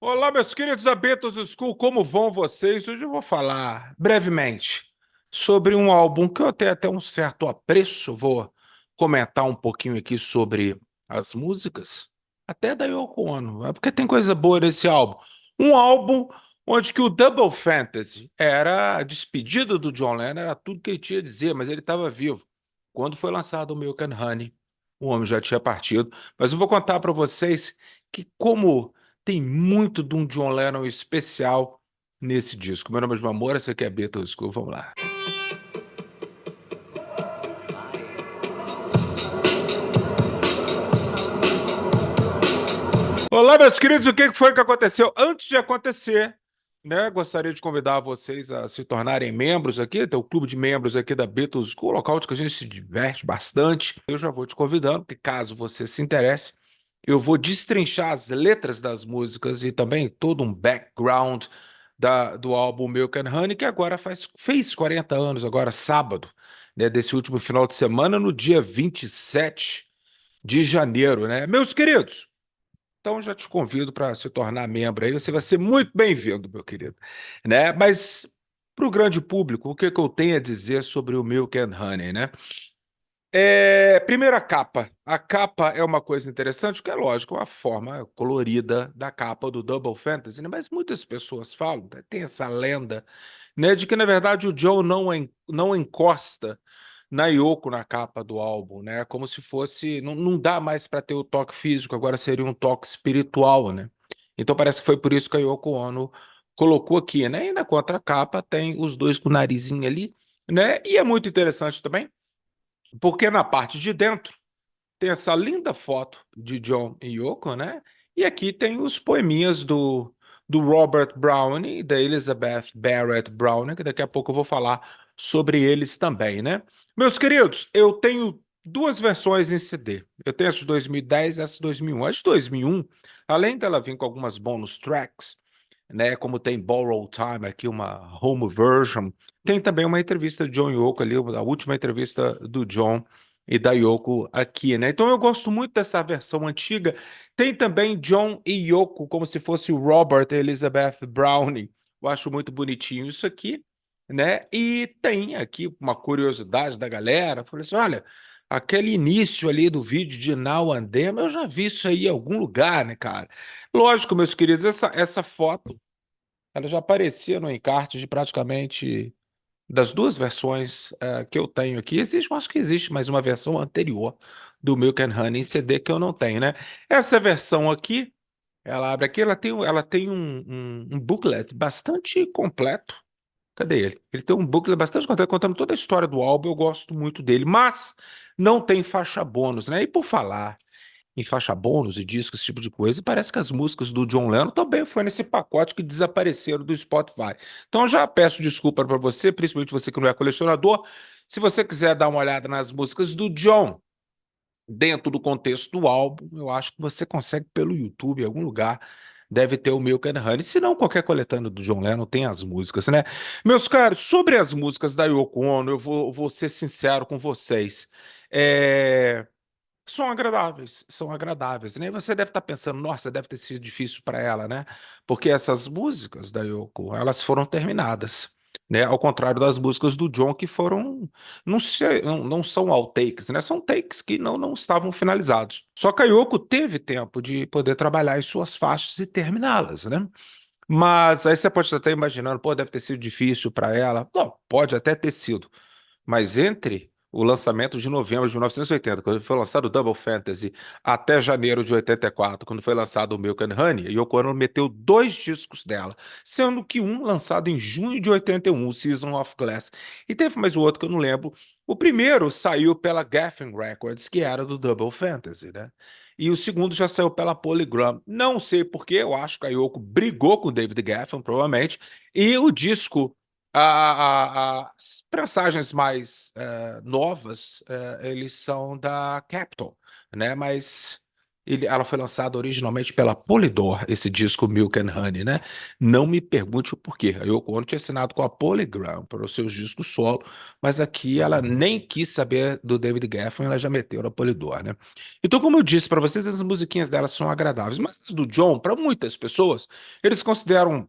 Olá, meus queridos Abentos School, como vão vocês? Hoje eu vou falar brevemente sobre um álbum que eu tenho até um certo apreço. Vou comentar um pouquinho aqui sobre as músicas, até da Yoko Ono, porque tem coisa boa nesse álbum. Um álbum onde que o Double Fantasy era a despedida do John Lennon, era tudo que ele tinha a dizer, mas ele estava vivo. Quando foi lançado o Milk and Honey, o homem já tinha partido. Mas eu vou contar para vocês que como tem muito de um John Lennon especial nesse disco. Meu nome é João Moura, esse aqui é Beatles School, vamos lá. Olá, meus queridos, o que foi que aconteceu? Antes de acontecer, né, gostaria de convidar vocês a se tornarem membros aqui, tem o clube de membros aqui da Beatles School, local onde que a gente se diverte bastante. Eu já vou te convidando, porque caso você se interesse, eu vou destrinchar as letras das músicas e também todo um background do álbum Milk and Honey, que agora fez 40 anos, agora sábado, né, desse último final de semana, no dia 27 de janeiro, né? Meus queridos, então já te convido para se tornar membro aí, você vai ser muito bem-vindo, meu querido, né? Mas para o grande público, o que que eu tenho a dizer sobre o Milk and Honey, né? Primeiro a capa. A capa é uma coisa interessante, porque é lógico, a forma colorida da capa do Double Fantasy, né? Mas muitas pessoas falam, né, tem essa lenda, né, de que na verdade o John não encosta na Yoko na capa do álbum, né? Como se fosse, não dá mais para ter o toque físico, agora seria um toque espiritual, né? Então parece que foi por isso que a Yoko Ono colocou aqui, né? E na contracapa tem os dois com o narizinho ali, né? E é muito interessante também porque na parte de dentro tem essa linda foto de John e Yoko, né? E aqui tem os poeminhas do Robert Browning e da Elizabeth Barrett Browning, que daqui a pouco eu vou falar sobre eles também, né? Meus queridos, eu tenho duas versões em CD. Eu tenho essa de 2010 e essa de 2001. A de 2001, além dela vir com algumas bonus tracks, né? Como tem Borrow Time aqui, uma home version. Tem também uma entrevista de John e Yoko ali, a última entrevista do John e da Yoko aqui, né? Então eu gosto muito dessa versão antiga. Tem também John e Yoko, como se fosse o Robert e Elizabeth Browning. Eu acho muito bonitinho isso aqui, né? E tem aqui uma curiosidade da galera. Falei assim, olha, aquele início ali do vídeo de Now and Then, eu já vi isso aí em algum lugar, né, cara? Lógico, meus queridos, essa foto ela já aparecia no encarte de praticamente das duas versões que eu tenho aqui. Existe, eu acho que existe mais uma versão anterior do Milk and Honey em CD que eu não tenho, né? Essa versão aqui, ela abre aqui, ela tem um booklet bastante completo. Cadê ele? Ele tem um booklet bastante completo contando toda a história do álbum. Eu gosto muito dele, mas não tem faixa bônus, né? E por falar em faixa bônus e discos, esse tipo de coisa. E parece que as músicas do John Lennon também foi nesse pacote que desapareceram do Spotify. Então eu já peço desculpa para você, principalmente você que não é colecionador. Se você quiser dar uma olhada nas músicas do John dentro do contexto do álbum, eu acho que você consegue pelo YouTube, em algum lugar. Deve ter o Milk and Honey. Se não, qualquer coletânea do John Lennon tem as músicas, né? Meus caros, sobre as músicas da Yoko Ono, eu vou ser sincero com vocês. É, são agradáveis, né? E você deve estar pensando, nossa, deve ter sido difícil para ela, né? Porque essas músicas da Yoko, elas foram terminadas, né? Ao contrário das músicas do John, que foram, não são outtakes, né? São takes que não estavam finalizados. Só que a Yoko teve tempo de poder trabalhar as suas faixas e terminá-las, né? Mas aí você pode estar até imaginando, pô, deve ter sido difícil para ela. Não, pode até ter sido. Mas entre o lançamento de novembro de 1980, quando foi lançado o Double Fantasy, até janeiro de 84, quando foi lançado o Milk and Honey, Yoko Ono meteu dois discos dela, sendo que um lançado em junho de 81, o Season of Glass, e teve mais o outro que eu não lembro. O primeiro saiu pela Geffen Records, que era do Double Fantasy, né? E o segundo já saiu pela Polygram. Não sei por quê, eu acho que a Yoko brigou com o David Geffen, provavelmente, e o disco as prensagens mais novas, eles são da Capitol, né? Mas ela foi lançada originalmente pela Polydor, esse disco Milk and Honey, né? Não me pergunte o porquê. A Yoko Ono tinha assinado com a Polygram para os seus discos solo, mas aqui ela nem quis saber do David Geffen, ela já meteu na Polydor, né? Então, como eu disse para vocês, as musiquinhas dela são agradáveis, mas as do John, para muitas pessoas, eles consideram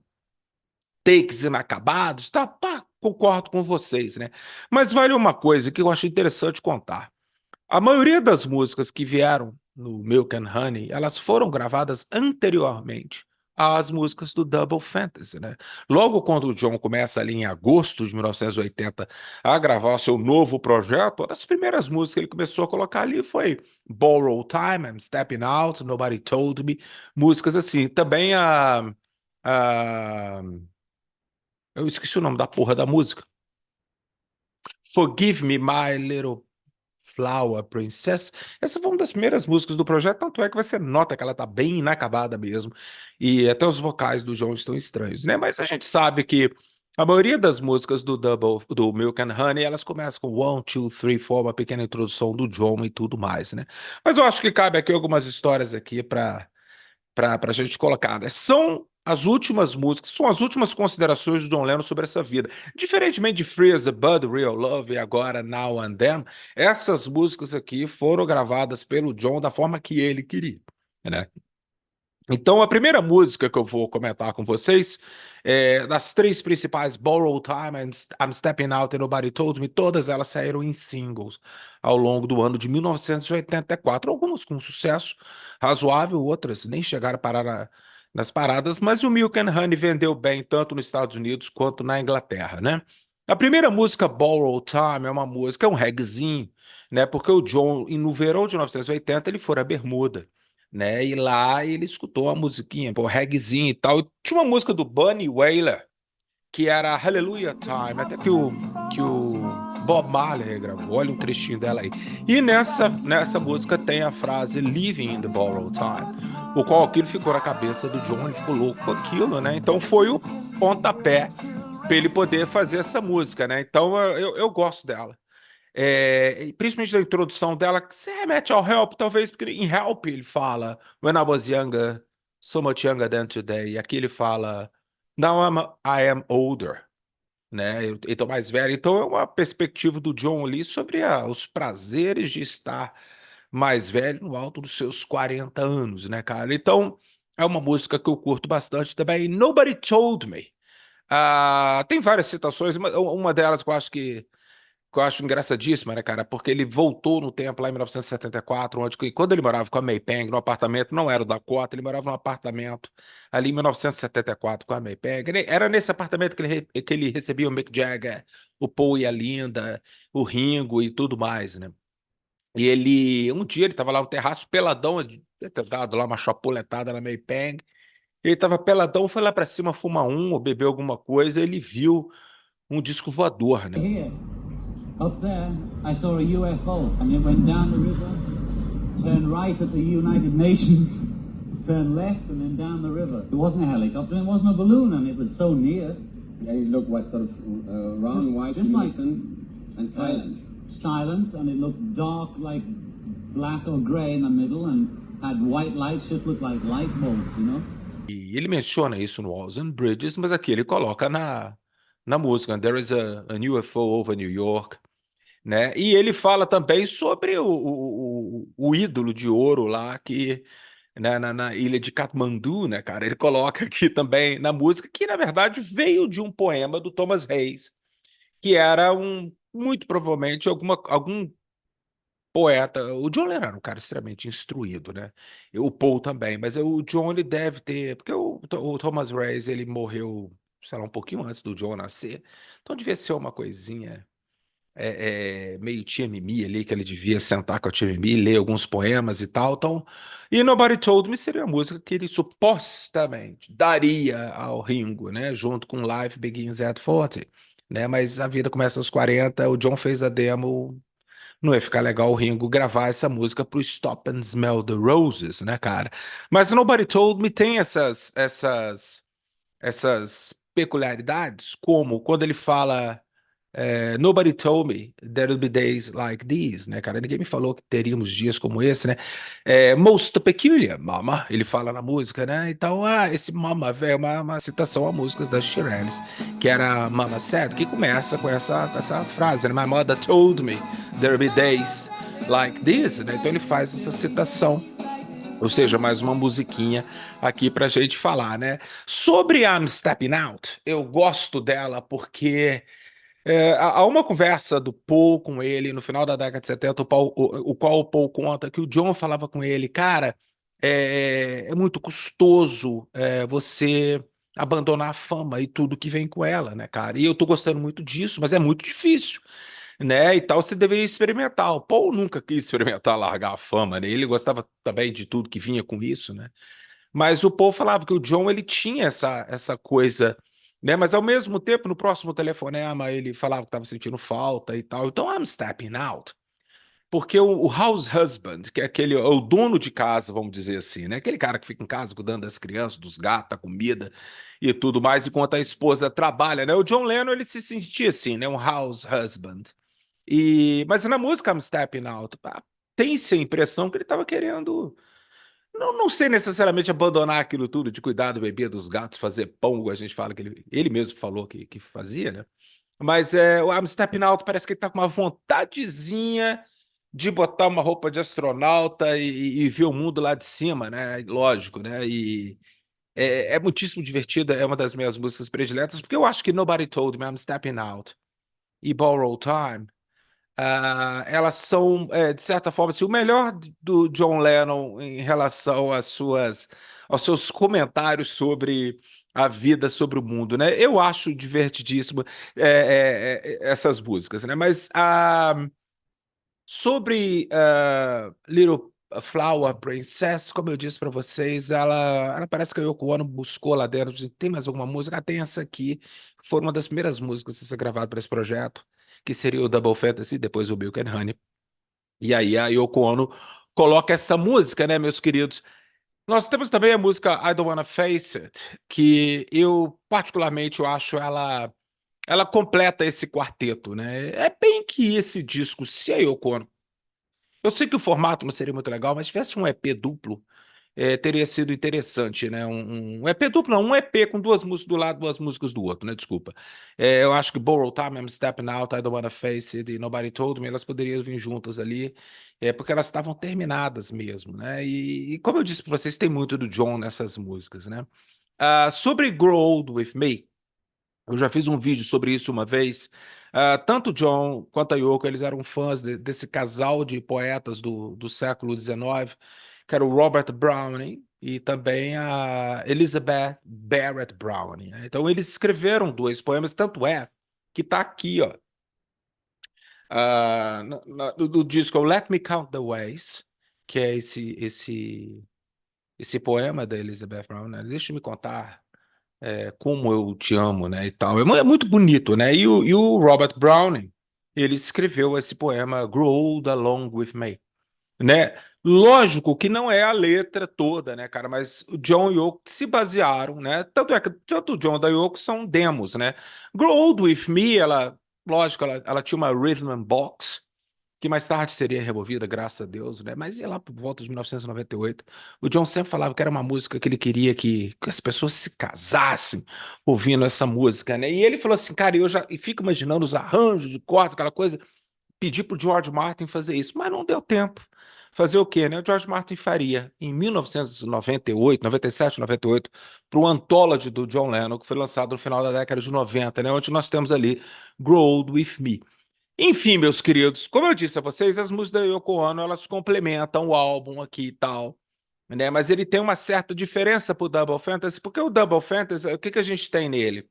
takes inacabados, tá? Pá, concordo com vocês, né? Mas vale uma coisa que eu acho interessante contar. A maioria das músicas que vieram no Milk and Honey, elas foram gravadas anteriormente às músicas do Double Fantasy, né? Logo quando o John começa ali em agosto de 1980 a gravar o seu novo projeto, uma das primeiras músicas que ele começou a colocar ali foi Borrow Time, I'm Stepping Out, Nobody Told Me, músicas assim. Também a eu esqueci o nome da porra da música. Forgive Me, My Little Flower Princess. Essa foi uma das primeiras músicas do projeto, tanto é que você nota que ela tá bem inacabada mesmo. E até os vocais do John estão estranhos, né? Mas a gente sabe que a maioria das músicas do Milk and Honey, elas começam com one, two, three, four, uma pequena introdução do John e tudo mais, né? Mas eu acho que cabe aqui algumas histórias aqui para a gente colocar, né? São as últimas músicas, são as últimas considerações do John Lennon sobre essa vida. Diferentemente de Free as a Bird, Real Love e agora Now and Then, essas músicas aqui foram gravadas pelo John da forma que ele queria, né? Então, a primeira música que eu vou comentar com vocês, das três principais, Borrow Time, I'm Stepping Out and Nobody Told Me, todas elas saíram em singles ao longo do ano de 1984. Algumas com sucesso razoável, outras nem chegaram a parar nas paradas, mas o Milk and Honey vendeu bem tanto nos Estados Unidos quanto na Inglaterra, né? A primeira música, Borrow Time, é uma música, é um reggaezinho, né? Porque o John, no verão de 1980, ele foi a Bermuda, né? E lá ele escutou a musiquinha, pô, reggaezinho e tal. E tinha uma música do Bunny Wailer, que era Hallelujah Time, até que o Bob Marley regravou. Olha um trechinho dela aí. E nessa música tem a frase Living in the Borrowed Time, o qual aquilo ficou na cabeça do John, ele ficou louco com aquilo, né? Então foi o pontapé para ele poder fazer essa música, né? Então eu gosto dela. E principalmente da introdução dela, que se remete ao Help, talvez, porque em Help ele fala When I was younger, so much younger than today. E aqui ele fala Now I am older, né? Eu tô mais velho. Então é uma perspectiva do John ali sobre os prazeres de estar mais velho no alto dos seus 40 anos, né, cara? Então é uma música que eu curto bastante também. Nobody Told Me. Tem várias citações, uma delas que eu acho engraçadíssima, né, cara? Porque ele voltou no tempo lá em 1974, quando ele morava com a May Pang no apartamento, não era o Dakota, ele morava num apartamento ali em 1974 com a May Pang. Era nesse apartamento que ele recebia o Mick Jagger, o Paul e a Linda, o Ringo e tudo mais, né? E um dia ele tava lá no terraço, peladão, ele ter dado lá uma chapuletada na May Pang. Ele tava peladão, foi lá pra cima fumar ou beber alguma coisa, ele viu um disco voador, né? Here, up there, I saw a UFO, and it went down the river, turned right at the United Nations, turned left, and then down the river. It wasn't a helicopter, it wasn't a balloon, and it was so near. And it looked what sort of round, white, luminescent, and silent. Silent, and it looked dark, like black or grey in the middle, and had white lights, just looked like light bulbs, you know? E ele menciona isso no Walls and Bridges, mas aqui ele coloca na música There is a UFO over New York, né? E ele fala também sobre o ídolo de ouro lá que na ilha de Katmandu, né, cara? Ele coloca aqui também na música que na verdade veio de um poema do Thomas Hayes, que era muito provavelmente algum poeta. O John Lennon era um cara extremamente instruído, né? E o Paul também, mas o John ele deve ter, porque o Thomas Reyes ele morreu, sei lá, um pouquinho antes do John nascer, então devia ser uma coisinha meio tia Mimi ali, que ele devia sentar com a tia Mimi, ler alguns poemas e tal. Então, e Nobody Told Me seria a música que ele supostamente daria ao Ringo, né? Junto com Life Begins at 40, né? Mas a vida começa aos 40, o John fez a demo. Não ia ficar legal o Ringo gravar essa música pro Stop and Smell the Roses, né, cara? Mas Nobody Told Me tem essas peculiaridades, como quando ele fala Nobody told me there would be days like these, né, cara? Ninguém me falou que teríamos dias como esse, né? Most peculiar, mama, ele fala na música, né? Então, esse mama, velho, é uma citação a músicas das Shirelles, que era Mama Said, que começa com essa frase, né? My mother told me there would be days like this, né? Então ele faz essa citação. Ou seja, mais uma musiquinha aqui pra gente falar, né? Sobre I'm Stepping Out, eu gosto dela porque há uma conversa do Paul com ele no final da década de 70, o qual o Paul conta que o John falava com ele, cara, é muito custoso você abandonar a fama e tudo que vem com ela, né, cara? E eu tô gostando muito disso, mas é muito difícil, né? E tal, você deveria experimentar. O Paul nunca quis experimentar largar a fama, né? Ele gostava também de tudo que vinha com isso, né? Mas o Paul falava que o John ele tinha essa coisa, né? Mas ao mesmo tempo, no próximo telefonema, ele falava que estava sentindo falta e tal. Então, I'm stepping out. Porque o house husband, que é o dono de casa, vamos dizer assim, né? Aquele cara que fica em casa cuidando das crianças, dos gatos, da comida e tudo mais, enquanto a esposa trabalha, né? O John Lennon, ele se sentia assim, né? Um house husband. Mas na música I'm Stepping Out, tem-se a impressão que ele estava querendo não sei necessariamente abandonar aquilo tudo de cuidar do bebê, dos gatos, fazer pão, a gente fala que ele mesmo falou que fazia, né? Mas o I'm Stepping Out parece que ele tá com uma vontadezinha de botar uma roupa de astronauta e ver o mundo lá de cima, né? Lógico, né? E é muitíssimo divertida, é uma das minhas músicas prediletas, porque eu acho que Nobody Told Me, I'm Stepping Out e Borrow Time elas são, de certa forma, assim, o melhor do John Lennon em relação aos seus comentários sobre a vida, sobre o mundo, né? Eu acho divertidíssimo essas músicas, né? Mas sobre Little Flower Princess, como eu disse para vocês, ela parece que a Yoko Ono buscou lá dentro, tem mais alguma música? Tem essa aqui, que foi uma das primeiras músicas a ser gravada para esse projeto, que seria o Double Fantasy, depois o Milk and Honey. E aí a Yoko Ono coloca essa música, né, meus queridos? Nós temos também a música I Don't Wanna Face It, que eu particularmente eu acho ela completa esse quarteto, né? É bem que esse disco, se a Yoko Ono, eu sei que o formato não seria muito legal, mas se tivesse um EP duplo, teria sido interessante, né? Um EP duplo, não, um EP com duas músicas do lado, duas músicas do outro, né? Desculpa. Eu acho que Borrow Time, I'm Stepping Out, I Don't Wanna Face It e Nobody Told Me, elas poderiam vir juntas ali, porque elas estavam terminadas mesmo, né? E como eu disse para vocês, tem muito do John nessas músicas, né? Sobre Grow Old With Me, eu já fiz um vídeo sobre isso uma vez. Tanto o John quanto a Yoko, eles eram fãs desse casal de poetas do século XIX, que era o Robert Browning e também a Elizabeth Barrett Browning, né? Então eles escreveram dois poemas, tanto é que está aqui, ó, do disco Let Me Count the Ways, que é esse poema da Elizabeth Browning, né? Deixa eu me contar como eu te amo, né, e tal. É muito bonito, né? E o Robert Browning, ele escreveu esse poema Grow Old Along With Me, né? Lógico que não é a letra toda, né, cara? Mas o John e Yoko se basearam, né? Tanto é que tanto o John e a Yoko são demos, né? Grow Old With Me, lógico, ela tinha uma rhythm and box, que mais tarde seria removida, graças a Deus, né? Mas ia lá por volta de 1998. O John sempre falava que era uma música que ele queria que as pessoas se casassem ouvindo essa música, né? E ele falou assim, cara, e fico imaginando os arranjos de cordas, aquela coisa, pedi pro George Martin fazer isso, mas não deu tempo. Fazer o quê, né? O George Martin faria em 1998, 97, 98, para o Anthology do John Lennon, que foi lançado no final da década de 90, né? Onde nós temos ali Grow Old With Me. Enfim, meus queridos, como eu disse a vocês, as músicas da Yoko Ono, elas complementam o álbum aqui e tal, né? Mas ele tem uma certa diferença pro Double Fantasy, porque o Double Fantasy, o que a gente tem nele?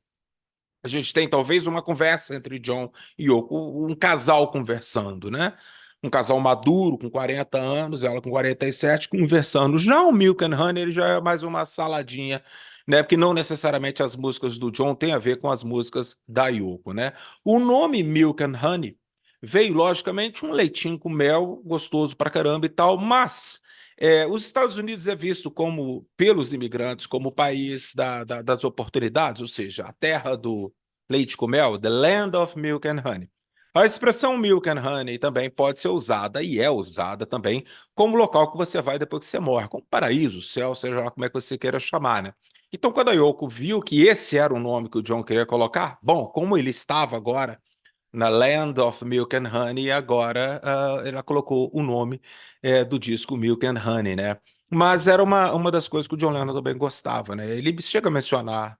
A gente tem talvez uma conversa entre John e Yoko, um casal conversando, né? Um casal maduro, com 40 anos, ela com 47, conversando. Já o Milk and Honey, ele já é mais uma saladinha, né? Porque não necessariamente as músicas do John têm a ver com as músicas da Yoko, né? O nome Milk and Honey veio, logicamente, um leitinho com mel, gostoso pra caramba e tal, mas os Estados Unidos é visto como, pelos imigrantes, como o país das oportunidades, ou seja, a terra leite com mel, The Land of Milk and Honey. A expressão milk and honey também pode ser usada, e é usada também, como local que você vai depois que você morre, como paraíso, céu, seja lá como é que você queira chamar, né? Então, quando a Yoko viu que esse era o nome que o John queria colocar, bom, como ele estava agora na Land of Milk and Honey, agora ela colocou o nome do disco Milk and Honey, né? Mas era uma das coisas que o John Lennon também gostava, né? Ele chega a mencionar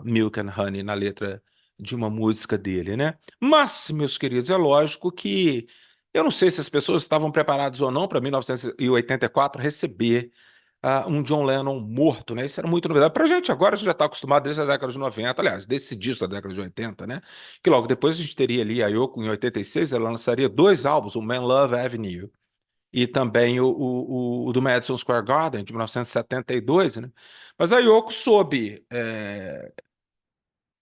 Milk and Honey na letra de uma música dele, né? Mas, meus queridos, é lógico que eu não sei se as pessoas estavam preparadas ou não para 1984 receber um John Lennon morto, né? Isso era muito novidade. Pra gente agora, a gente já está acostumado desde a década de 90, aliás, desde disco da década de 80, né? Que logo depois a gente teria ali a Yoko em 86, ela lançaria 2 álbuns, o Man Love Avenue e também o do Madison Square Garden, de 1972, né? Mas a Yoko soube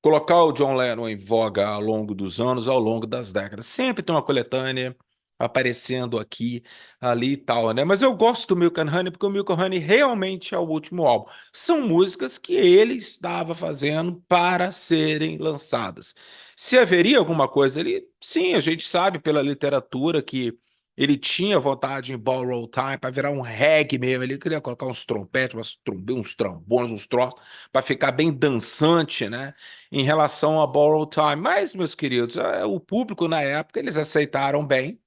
colocar o John Lennon em voga ao longo dos anos, ao longo das décadas. Sempre tem uma coletânea aparecendo aqui, ali e tal, né? Mas eu gosto do Milk and Honey porque o Milk and Honey realmente é o último álbum. São músicas que ele estava fazendo para serem lançadas. Se haveria alguma coisa ali, sim, a gente sabe pela literatura que ele tinha vontade em Borrow Time para virar um reggae mesmo. Ele queria colocar uns trompetes, uns trombones, uns troços, para ficar bem dançante, né? Em relação a Borrow Time. Mas, meus queridos, o público na época eles aceitaram bem,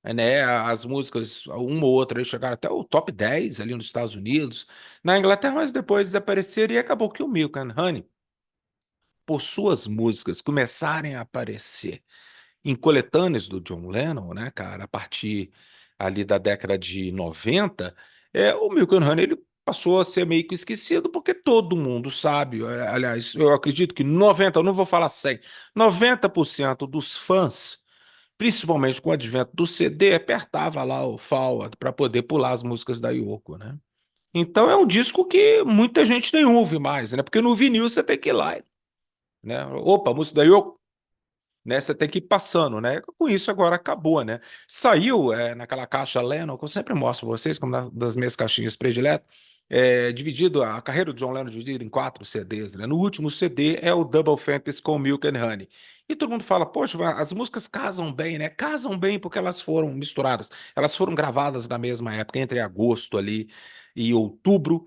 né? As músicas, uma ou outra, eles chegaram até o top 10 ali nos Estados Unidos, na Inglaterra, mas depois desapareceram e acabou que o Milk and Honey, por suas músicas começarem a aparecer em coletâneas do John Lennon, né, cara, a partir ali da década de 90, o Milk and Honey ele passou a ser meio que esquecido porque todo mundo sabe, aliás, eu acredito que 90, eu não vou falar 100, 90% dos fãs, principalmente com o advento do CD, apertava lá o forward para poder pular as músicas da Yoko, né? Então é um disco que muita gente nem ouve mais, né? Porque no vinil você tem que ir lá, né? Opa, a música da Yoko, né? Você tem que ir passando, né? Com isso agora acabou, né? Saiu naquela caixa Lennon, que eu sempre mostro para vocês, como das minhas caixinhas prediletas, dividido, a carreira do John Lennon dividida em 4 CDs, né? No último CD é o Double Fantasy com Milk and Honey. E todo mundo fala, poxa, as músicas casam bem, né? Casam bem porque elas foram misturadas, elas foram gravadas na mesma época, entre agosto ali e outubro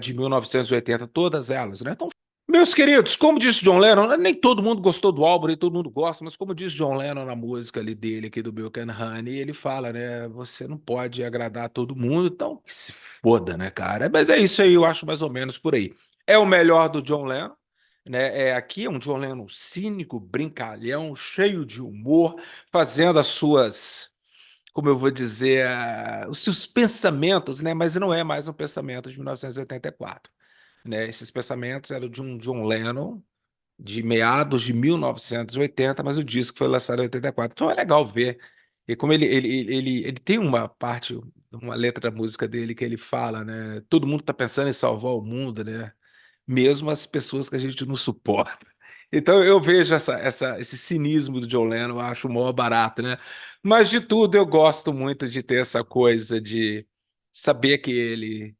de 1980, todas elas, né? Então, meus queridos, como disse John Lennon, nem todo mundo gostou do álbum, nem todo mundo gosta, mas como disse John Lennon na música ali dele, aqui do Milk and Honey, ele fala, né, você não pode agradar todo mundo, então que se foda, né, cara? Mas é isso aí, eu acho mais ou menos por aí. É o melhor do John Lennon, né? Aqui é um John Lennon cínico, brincalhão, cheio de humor, fazendo as suas, como eu vou dizer, os seus pensamentos, né? Mas não é mais um pensamento de 1984, né? Esses pensamentos eram de um John Lennon de meados de 1980, mas o disco foi lançado em 84. Então é legal ver. E como ele tem uma parte, uma letra da música dele que ele fala, né? Todo mundo está pensando em salvar o mundo, né? Mesmo as pessoas que a gente não suporta. Então eu vejo esse cinismo do John Lennon, eu acho o maior barato, né? Mas de tudo eu gosto muito de ter essa coisa de saber que ele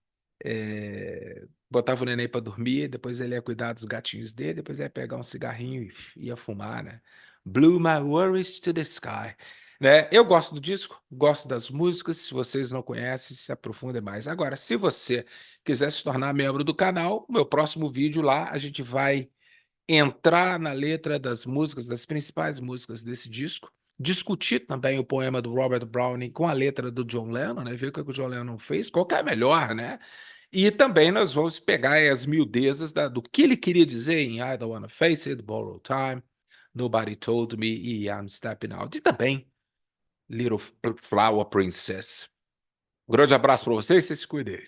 botava o neném para dormir, depois ele ia cuidar dos gatinhos dele, depois ia pegar um cigarrinho e ia fumar, né? Blew my worries to the sky. Né? Eu gosto do disco, gosto das músicas. Se vocês não conhecem, se aprofundem mais. Agora, se você quiser se tornar membro do canal, meu próximo vídeo lá, a gente vai entrar na letra das músicas, das principais músicas desse disco, discutir também o poema do Robert Browning com a letra do John Lennon, né? Ver o que o John Lennon fez, qual que é a melhor, né? E também nós vamos pegar as miudezas do que ele queria dizer em I Don't Wanna Face It, Borrow Time, Nobody Told Me e I'm Stepping Out. E também Little Flower Princess. Um grande abraço para vocês, vocês se cuidem.